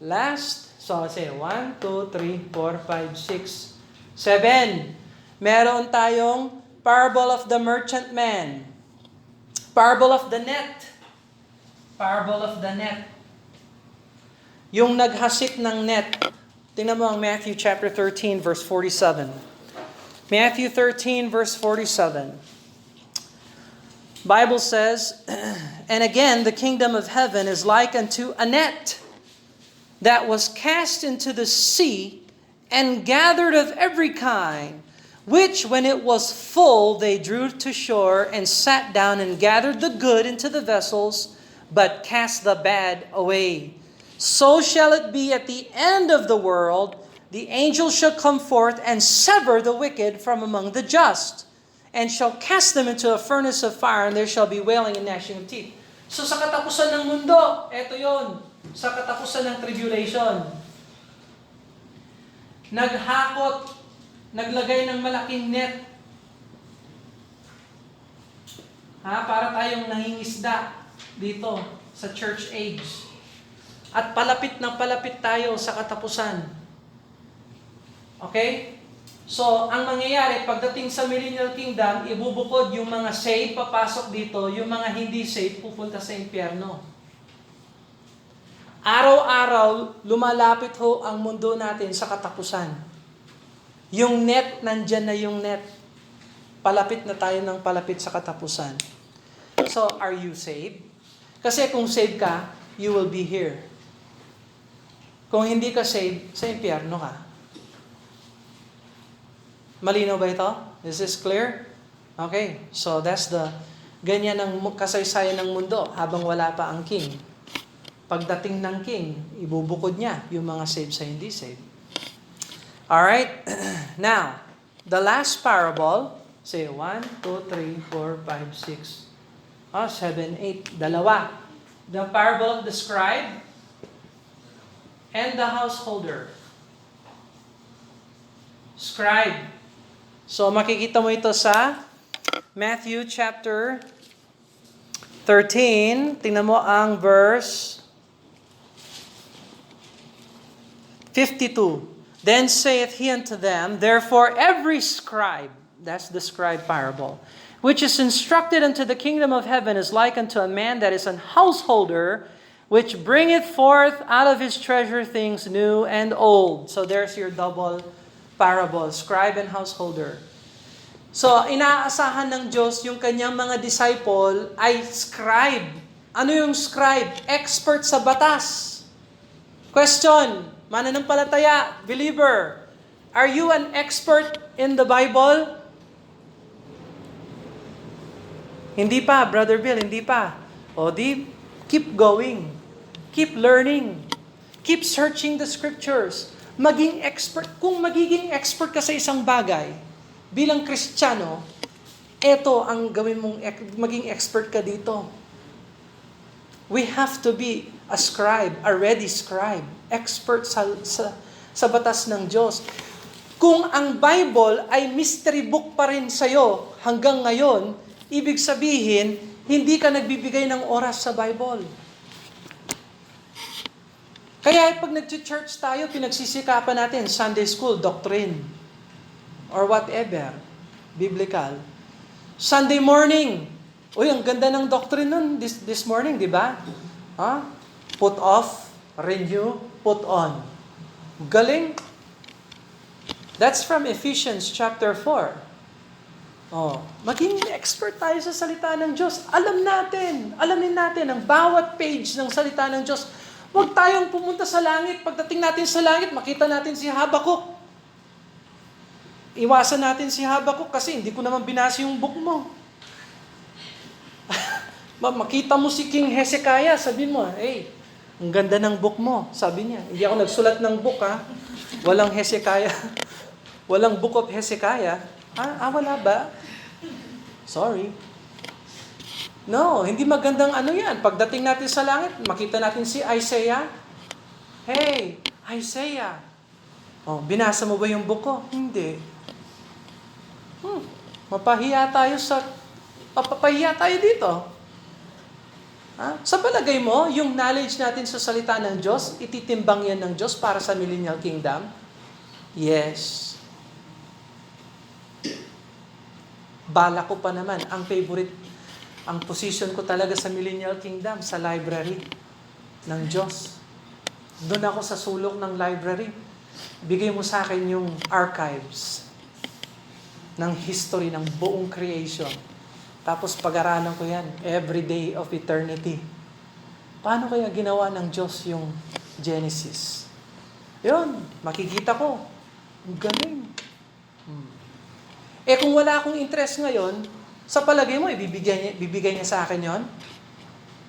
Last. So, say 1, 2, 3, 4, 5, 6, 7. Meron tayong parable of the merchant man. Parable of the net. Parable of the net. Yung naghasik ng net. Tingnan mo ang Matthew chapter 13, verse 47. Matthew 13, verse 47. Bible says, "And again, the kingdom of heaven is like unto a net that was cast into the sea and gathered of every kind, which when it was full they drew to shore and sat down and gathered the good into the vessels, but cast the bad away. So shall it be at the end of the world. The angels shall come forth and sever the wicked from among the just, and shall cast them into a furnace of fire, and there shall be wailing and gnashing of teeth." So sa katapusan ng mundo, eto yon. Sa katapusan ng tribulation, naghakot, naglagay ng malaking net. Para tayong nangingisda dito sa church age. At palapit na palapit tayo sa katapusan. Okay? So, ang mangyayari, pagdating sa Millennial Kingdom, ibubukod yung mga saved, papasok dito, yung mga hindi saved, pupunta sa impyerno. Araw-araw, lumalapit ho ang mundo natin sa katapusan. Yung net, nandyan na yung net. Palapit na tayo ng palapit sa katapusan. So, are you saved? Kasi kung saved ka, you will be here. Kung hindi ka saved, sa impyerno ka. Malinaw ba ito? Is this clear? Okay, so that's ganyan ang kasaysayan ng mundo habang wala pa ang king. Pagdating ng king, ibubukod niya yung mga saved sa hindi saved. Alright, now, the last parable, say 1, 2, 3, 4, 5, 6, 7, 8, dalawa. The parable of the scribe and the householder. Scribe. So makikita mo ito sa Matthew chapter 13. Tingnan mo ang verse 52. "Then saith he unto them, Therefore every scribe," that's the scribe parable, "which is instructed unto the kingdom of heaven is like unto a man that is an householder, which bringeth forth out of his treasure things new and old." So there's your double parable, scribe and householder. So, inaasahan ng Diyos yung kanyang mga disciple ay scribe. Ano yung scribe? Expert sa batas. Question, mananampalataya, believer, are you an expert in the Bible? Hindi pa, Brother Bill, hindi pa. O di, keep going. Keep learning. Keep searching the scriptures. Maging expert. Kung magiging expert ka sa isang bagay, bilang Kristiyano, eto ang gawin mong maging expert ka dito. We have to be a scribe, a ready scribe, expert sa batas ng Diyos. Kung ang Bible ay mystery book pa rin sa'yo hanggang ngayon, ibig sabihin, hindi ka nagbibigay ng oras sa Bible. Kaya pag nag-church tayo, pinagsisikapan natin, Sunday school, doctrine, or whatever, biblical. Sunday morning, uy, ang ganda ng doctrine nun this morning, di ba? Put off, renew, put on. Galing. That's from Ephesians chapter 4. Maging expert tayo sa salita ng Diyos. Alamin natin ang bawat page ng salita ng Diyos. Huwag tayong pumunta sa langit. Pagdating natin sa langit, makita natin si Habakuk. Iwasan natin si Habakuk kasi hindi ko naman binasa yung book mo. Makita mo si King Hezekiah, sabihin mo, hey, ang ganda ng book mo, sabi niya. Hindi ako nagsulat ng book, ha? Walang Hezekiah. Walang book of Hezekiah. Wala ba? Sorry. No, hindi magandang yan. Pagdating natin sa langit, makita natin si Isaiah. Hey, Isaiah. Binasa mo ba yung book ko? Hindi. Mapapahiya tayo dito. Sa palagay mo, yung knowledge natin sa salita ng Diyos, ititimbang yan ng Diyos para sa millennial kingdom? Yes. Bala ko pa naman, ang position ko talaga sa millennial kingdom, sa library ng Diyos. Doon ako sa sulok ng library. Bigay mo sa akin yung archives ng history ng buong creation. Tapos pag-aralan ko yan, every day of eternity. Paano kaya ginawa ng Diyos yung Genesis? Yun, makikita ko. Ang galing. Kung wala akong interest ngayon, sa palagay mo, ibibigay niya sa akin yon?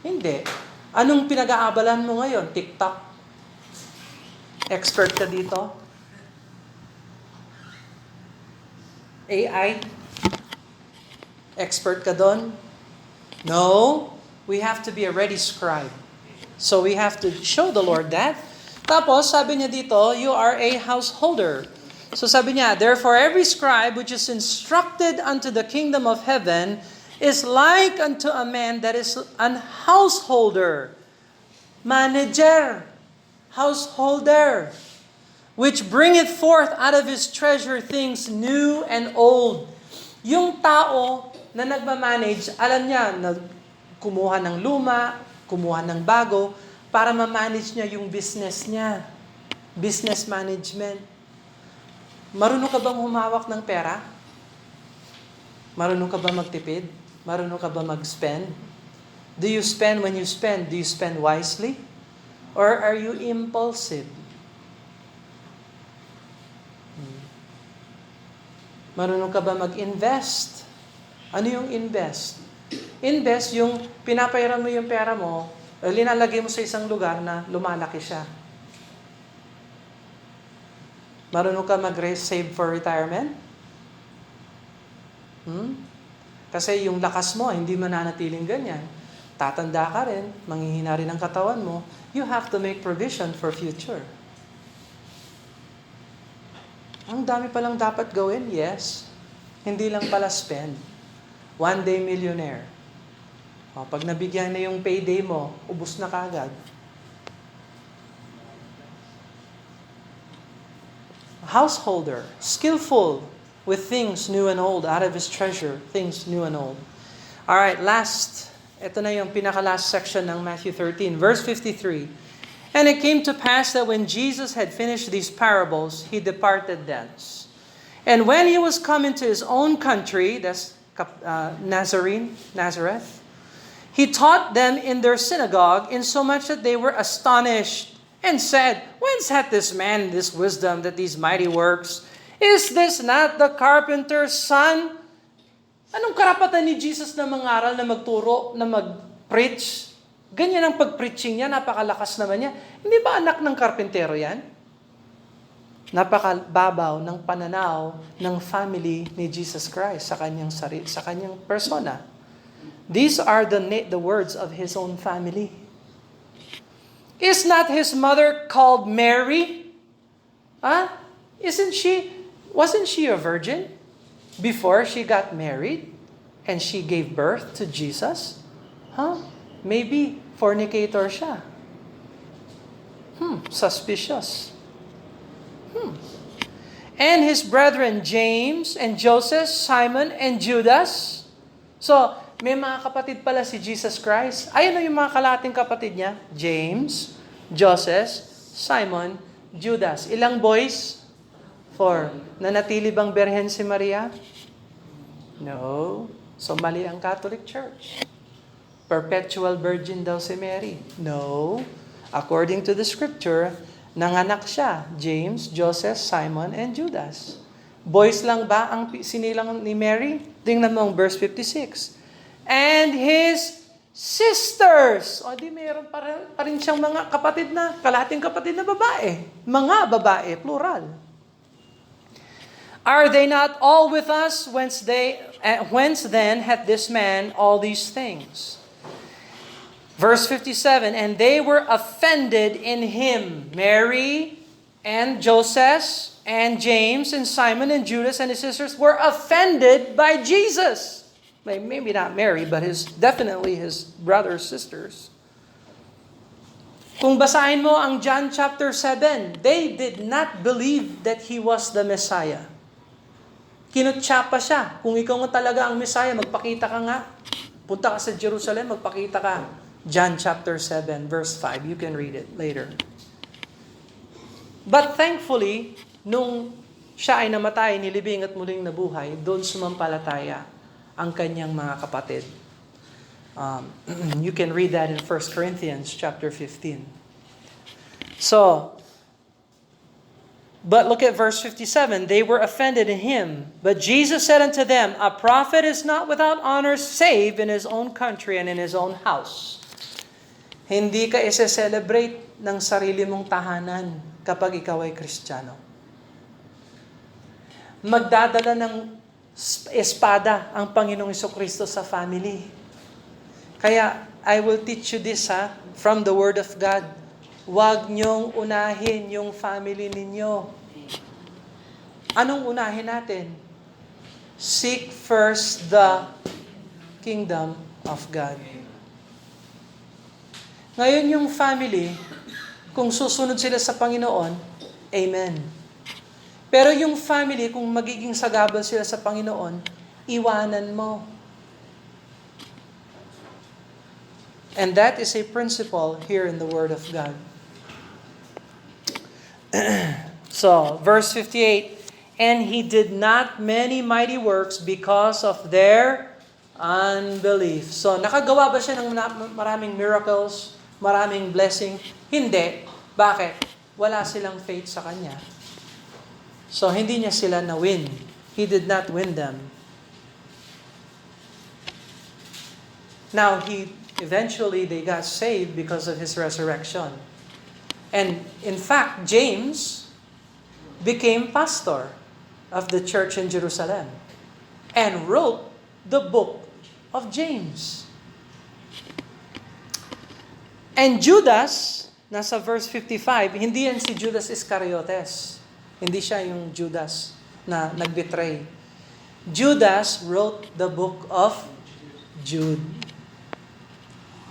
Hindi. Anong pinag-aabalan mo ngayon? TikTok? Expert ka dito? AI? Expert ka doon? No. We have to be a ready scribe. So we have to show the Lord that. Tapos, sabi niya dito, you are a householder. So sabi niya, therefore every scribe which is instructed unto the kingdom of heaven is like unto a man that is an householder. Manager. Householder. Which bringeth forth out of his treasure things new and old. Yung tao na nagmamanage, alam niya na kumuha ng luma, kumuha ng bago, para ma-manage niya yung business niya. Business management. Marunong ka bang humawak ng pera? Marunong ka ba magtipid? Marunong ka ba mag-spend? Do you spend when you spend? Do you spend wisely? Or are you impulsive? Marunong ka ba mag-invest? Ano yung invest? Invest yung pinapayaran mo yung pera mo, linalagay mo sa isang lugar na lumalaki siya. Marunong ka mag-save for retirement? Kasi yung lakas mo, hindi mananatiling ganyan. Tatanda ka rin, manghihina rin ang katawan mo. You have to make provision for future. Ang dami palang dapat gawin, yes. Hindi lang pala spend. One day millionaire. Pag nabigyan na yung payday mo, ubos na kagad. Householder, skillful with things new and old, out of his treasure, things new and old. All right, ito na yung pinaka-last section ng Matthew 13, verse 53. And it came to pass that when Jesus had finished these parables, he departed thence. And when he was come into his own country, that's Nazareth, he taught them in their synagogue, insomuch that they were astonished, and said, Whence hath this man this wisdom that these mighty works? Is this not the carpenter's son? Anong karapatan ni Jesus na mangaral, na magturo, na mag-preach? Ganyan ang pag-preaching niya, napakalakas naman niya. Hindi ba anak ng karpentero yan? Napakababaw ng pananaw ng family ni Jesus Christ sa kanyang sa kanyang persona. These are the words of his own family. Is not his mother called Mary? Huh? Wasn't she a virgin before she got married and she gave birth to Jesus? Huh? Maybe fornicator siya. Suspicious. And his brethren, James and Joseph, Simon and Judas. So, may mga kapatid pala si Jesus Christ. Ayun na yung mga kalating kapatid niya. James, Joseph, Simon, Judas. Ilang boys? 4. Nanatili bang berhen si Maria? No. So, mali ang Catholic Church. Perpetual virgin daw si Mary. No. According to the scripture, nanganak siya. James, Joseph, Simon, and Judas. Boys lang ba ang sinilang ni Mary? Tingnan mo ang verse 56. And his sisters. O di mayroon pa rin siyang mga kapatid na, kalahating kapatid na babae. Mga babae, plural. Are they not all with us? Whence then hath this man all these things? Verse 57, and they were offended in him. Mary and Joseph and James and Simon and Judas and his sisters were offended by Jesus. Maybe not Mary, but definitely his brothers, sisters. Kung basahin mo ang John chapter 7, they did not believe that he was the Messiah. Kinutsa pa siya. Kung ikaw nga talaga ang Messiah, magpakita ka nga. Punta ka sa Jerusalem, magpakita ka. John chapter 7, verse 5. You can read it later. But thankfully, nung siya ay namatay, nilibing at muling nabuhay, doon sumampalataya ang kanyang mga kapatid. You can read that in 1 Corinthians chapter 15. So, but look at verse 57. They were offended in him. But Jesus said unto them, a prophet is not without honor save in his own country and in his own house. Hindi ka ise-celebrate ng sarili mong tahanan kapag ikaw ay Kristiyano. Magdadala ng espada ang Panginoong Jesucristo sa family. Kaya, I will teach you this from the Word of God. Huwag niyong unahin yung family ninyo. Anong unahin natin? Seek first the kingdom of God. Ngayon yung family, kung susunod sila sa Panginoon, amen. Pero yung family, kung magiging sagabal sila sa Panginoon, iwanan mo. And that is a principle here in the Word of God. So, verse 58, and he did not many mighty works because of their unbelief. So, nakagawa ba siya ng maraming miracles? Maraming blessing? Hindi. Bakit? Wala silang faith sa Kanya. So, hindi niya sila na-win. He did not win them. Now, eventually, they got saved because of His resurrection. And, in fact, James became pastor of the church in Jerusalem and wrote the book of James. And Judas, nasa verse 55, hindi yan si Judas Iscariotes. Hindi siya yung Judas na nag-betray. Judas wrote the book of Jude.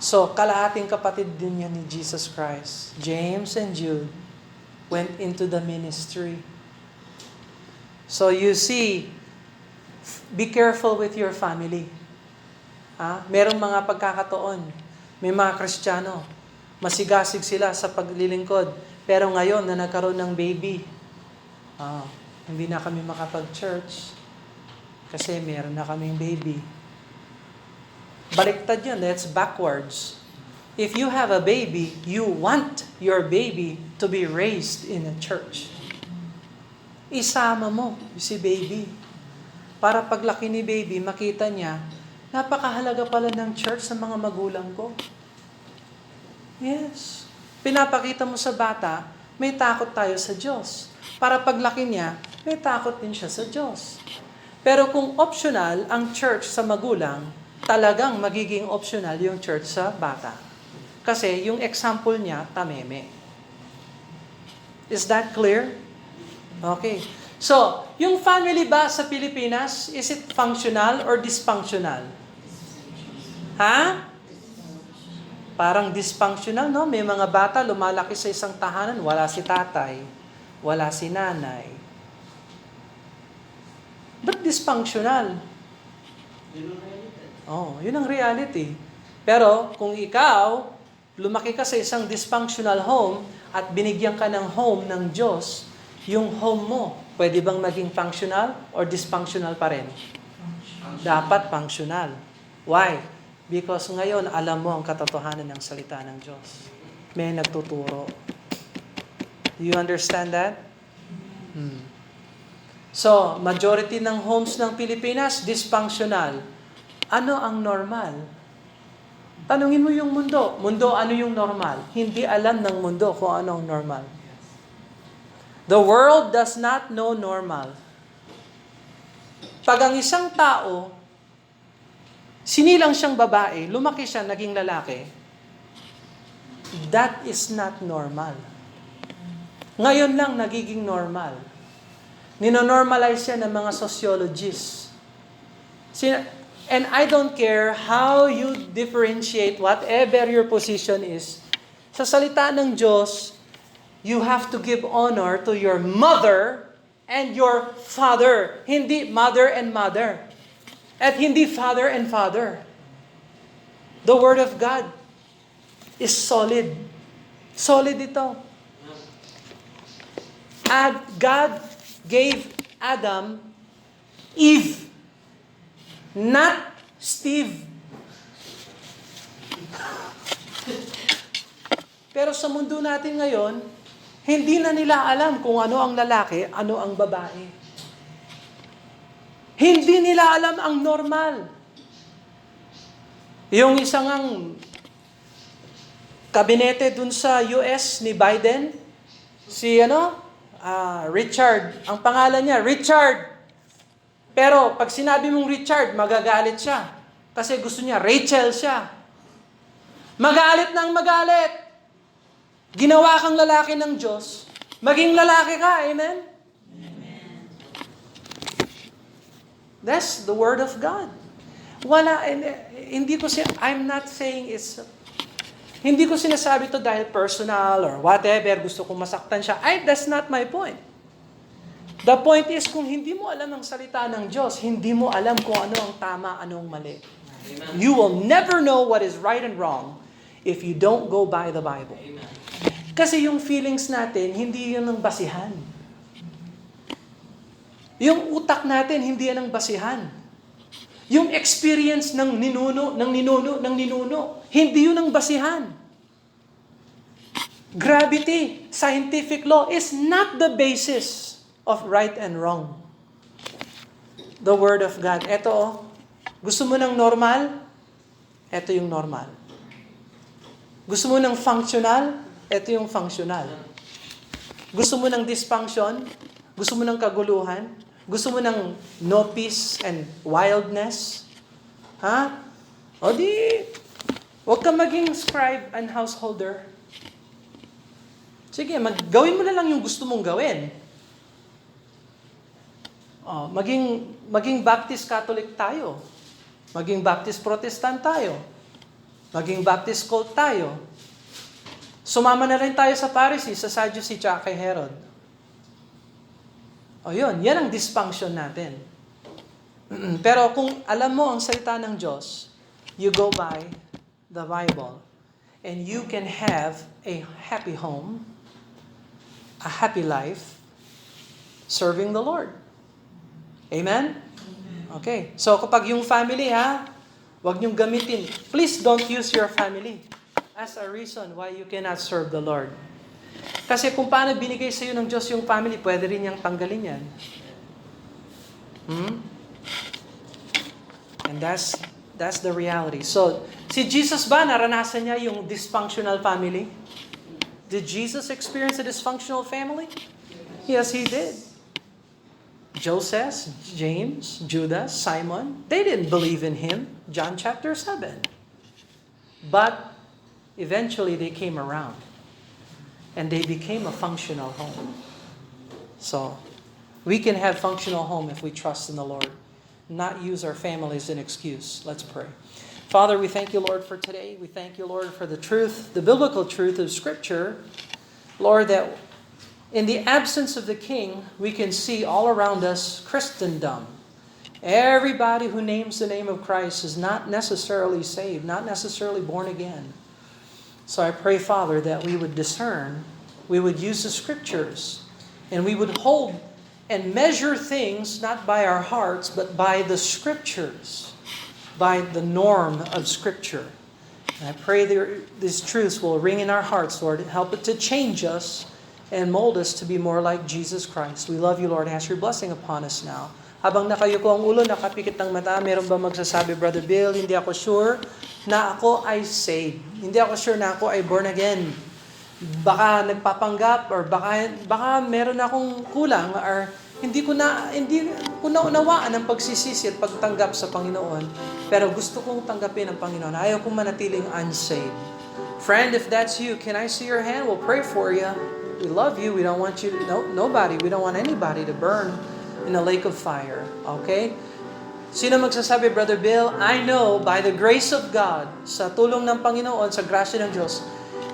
So, kalahating kapatid din yan ni Jesus Christ. James and Jude went into the ministry. So, you see, be careful with your family. Merong mga pagkakataon, may mga Kristiyano, masigasig sila sa paglilingkod. Pero ngayon na nagkaroon ng baby, hindi na kami makapag-church kasi meron na kaming baby. Baliktad yun, that's backwards. If you have a baby, you want your baby to be raised in a church. Isama mo si baby. Para paglaki ni baby, makita niya, napakahalaga pala ng church sa mga magulang ko. Yes. Pinapakita mo sa bata, may takot tayo sa Diyos. Para paglaki niya, may takot din siya sa Diyos. Pero kung optional ang church sa magulang, talagang magiging optional yung church sa bata. Kasi yung example niya, tameme. Is that clear? Okay. So, yung family ba sa Pilipinas, is it functional or dysfunctional? Ha? Parang dysfunctional, no? May mga bata lumalaki sa isang tahanan, wala si tatay, wala si nanay. But dysfunctional? Oh, yun ang reality. Pero kung ikaw, lumaki ka sa isang dysfunctional home at binigyan ka ng home ng Diyos, yung home mo, pwede bang maging functional or dysfunctional pa rin? Dapat functional. Why? Because ngayon, alam mo ang katotohanan ng salita ng Diyos. May nagtuturo. You understand that? So, majority ng homes ng Pilipinas, dysfunctional. Ano ang normal? Tanungin mo yung mundo. Mundo, ano yung normal? Hindi alam ng mundo kung ano ang normal. The world does not know normal. Pag ang isang tao, sinilang siyang babae, lumaki siya, naging lalaki, that is not normal. Ngayon lang nagiging normal. Ninonormalize siya ng mga sociologists. And I don't care how you differentiate whatever your position is. Sa salita ng Diyos, you have to give honor to your mother and your father. Hindi mother and mother. At hindi father and father. The Word of God is solid. Solid ito. God gave Adam Eve, not Steve. Pero sa mundo natin ngayon, hindi na nila alam kung ano ang lalaki, ano ang babae. Hindi nila alam ang normal. Yung isang ang kabinete dun sa US ni Biden, si Richard, ang pangalan niya, Richard. Pero pag sinabi mong Richard, magagalit siya. Kasi gusto niya, Rachel siya. Magalit ng magalit. Ginawa kang lalaki ng Diyos, maging lalaki ka, amen? That's the Word of God. I'm not saying hindi ko sinasabi to dahil personal or whatever, gusto kong masaktan siya. That's not my point. The point is, kung hindi mo alam ang salita ng Diyos, hindi mo alam kung ano ang tama, ano ang mali. Amen. You will never know what is right and wrong if you don't go by the Bible. Amen. Kasi yung feelings natin, hindi yun ang basihan. Yung utak natin, hindi yan ang basihan. Yung experience ng ninuno, hindi yun ang basihan. Gravity, scientific law, is not the basis of right and wrong. The Word of God. Ito, gusto mo ng normal? Ito yung normal. Gusto mo ng functional? Ito yung functional. Gusto mo ng dysfunction? Gusto mo ng kaguluhan? Gusto mo ng no peace and wildness? Ha? O di, huwag ka maging scribe and householder. Sige, gawin mo na lang yung gusto mong gawin. Maging Baptist Catholic tayo. Maging Baptist Protestant tayo. Maging Baptist cult tayo. Sumama na rin tayo sa Pharisee, sa Sadducee, tsaka kay Herod. Yan ang dysfunction natin. Pero kung alam mo ang salita ng Diyos, you go by the Bible, and you can have a happy home, a happy life, serving the Lord. Amen? Okay. So kapag yung family, wag niyong gamitin. Please don't use your family as a reason why you cannot serve the Lord. Kasi kung paano binigay sa iyo ng Diyos yung family, pwede rin niyang tanggalin yan. And that's the reality. So, si Jesus ba, naranasan niya yung dysfunctional family? Did Jesus experience a dysfunctional family? Yes, He did. Joseph, James, Judas, Simon, they didn't believe in Him. John chapter 7. But eventually they came around. And they became a functional home. So, we can have functional home if we trust in the Lord. Not use our family as an excuse. Let's pray. Father, we thank you, Lord, for today. We thank you, Lord, for the truth, the biblical truth of Scripture. Lord, that in the absence of the King, we can see all around us Christendom. Everybody who names the name of Christ is not necessarily saved, not necessarily born again. So I pray, Father, that we would discern, we would use the Scriptures, and we would hold and measure things not by our hearts, but by the Scriptures, by the norm of Scripture. And I pray that these truths will ring in our hearts, Lord, and help it to change us and mold us to be more like Jesus Christ. We love you, Lord, and ask your blessing upon us now. Habang nakayuko ang ulo, nakapikit ng mata, meron ba magsasabi, Brother Bill, hindi ako sure na ako ay saved. Hindi ako sure na ako ay born again. Baka nagpapanggap or baka meron akong kulang or hindi ko naunawaan ang pagsisisi at pagtanggap sa Panginoon. Pero gusto kong tanggapin ang Panginoon. Ayaw kong manatiling unsaved. Friend, if that's you, can I see your hand? We'll pray for you. We love you. We don't want you nobody. We don't want anybody to burn in a lake of fire. Okay? Sino magsasabi, Brother Bill, I know by the grace of God, sa tulong ng Panginoon, sa grasya ng Diyos,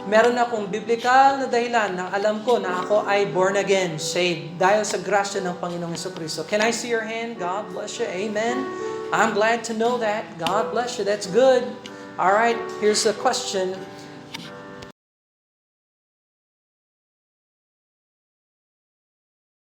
meron akong biblical na dahilan na alam ko na ako ay born again, saved, dahil sa grasya ng Panginoong Jesucristo. Can I see your hand? God bless you. Amen. I'm glad to know that. God bless you. That's good. All right, here's the question.